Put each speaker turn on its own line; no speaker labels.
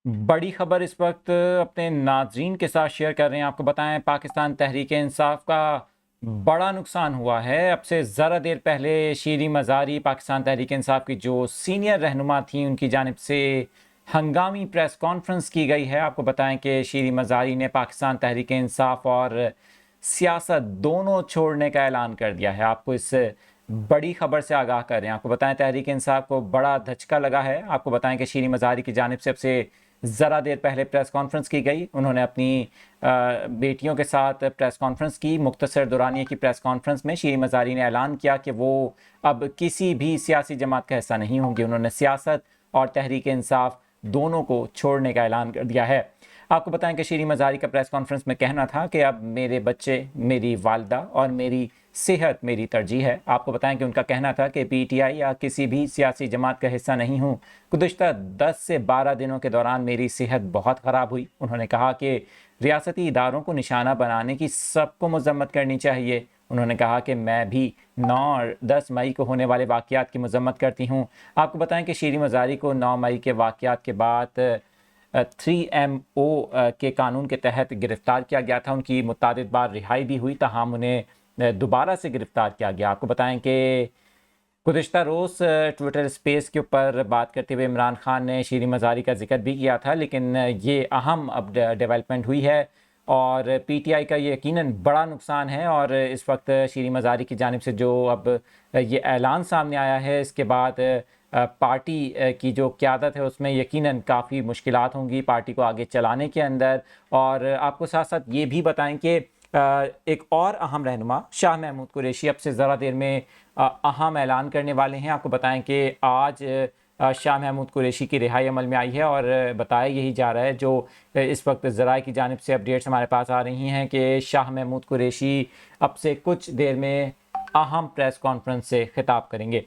बड़ी खबर इस वक्त अपने नाजरीन के साथ शेयर कर रहे हैं। आपको बताएं, पाकिस्तान तहरीक इंसाफ का बड़ा नुकसान हुआ है। अब से ज़रा देर पहले शीरी मज़ारी, पाकिस्तान तहरीक इंसाफ की जो सीनियर रहनुमा थी, उनकी जानिब से हंगामी प्रेस कॉन्फ्रेंस की गई है। आपको बताएं कि शीरी मज़ारी ने पाकिस्तान तहरीक इंसाफ और सियासत दोनों छोड़ने का ऐलान कर दिया है। आपको इस बड़ी खबर से आगाह कर रहे हैं। आपको बताएं, तहरीक इंसाफ को बड़ा धचका लगा है। आपको बताएं कि शीरी मज़ारी की जानिब से अब से ज़रा देर पहले प्रेस कॉन्फ्रेंस की गई। उन्होंने अपनी बेटियों के साथ प्रेस कॉन्फ्रेंस की। मुख्तसर दौरानिए की प्रेस कॉन्फ्रेंस में शीरी मज़ारी ने ऐलान किया कि वो अब किसी भी सियासी जमात का हिस्सा नहीं होंगी। उन्होंने सियासत और तहरीक इंसाफ दोनों को छोड़ने का ऐलान कर दिया है। आपको बताएं कि शीरी मज़ारी का प्रेस कॉन्फ्रेंस में कहना था कि अब मेरे बच्चे, मेरी वालदा और मेरी सेहत मेरी तरजीह है। आपको बताएं कि उनका कहना था कि पीटीआई या किसी भी सियासी जमात का हिस्सा नहीं हूँ। गुज़िश्ता 10 से 12 दिनों के दौरान मेरी सेहत बहुत ख़राब हुई। उन्होंने कहा कि रियासती इदारों को निशाना बनाने की सबको मजम्मत करनी चाहिए। उन्होंने कहा कि मैं भी 9 और 10 मई को होने वाले वाक़यात की मजम्मत करती हूँ। आपको बताएं कि शीरी मज़ारी को 9 मई के वाक़यात के बाद 3MO के कानून के तहत गिरफ़्तार किया गया था। उनकी मुतअद्दिद बार रिहाई भी हुई, ताहम उन्हें दोबारा से गिरफ़्तार किया गया। आपको बताएं कि गुज़िश्ता रोज़ ट्विटर स्पेस के ऊपर बात करते हुए इमरान खान ने शीरी मज़ारी का जिक्र भी किया था, लेकिन ये अहम अब डेवलपमेंट हुई है और पीटीआई का ये यकीनन बड़ा नुकसान है। और इस वक्त शीरी मज़ारी की जानिब से जो अब ये ऐलान सामने आया है, इसके बाद पार्टी की जो क़यादत है उसमें यकीनन काफ़ी मुश्किलात होंगी पार्टी को आगे चलाने के अंदर। और आपको साथ साथ ये भी बताएं कि एक और अहम रहनुमा शाह महमूद कुरैशी अब से ज़रा देर में अहम ऐलान करने वाले हैं। आपको बताएं कि आज शाह महमूद कुरैशी की रिहाई अमल में आई है और बताया यही जा रहा है, जो इस वक्त ज़राए की जानिब से अपडेट्स हमारे पास आ रही हैं कि शाह महमूद कुरैशी अब से कुछ देर में अहम प्रेस कॉन्फ्रेंस से खिताब करेंगे।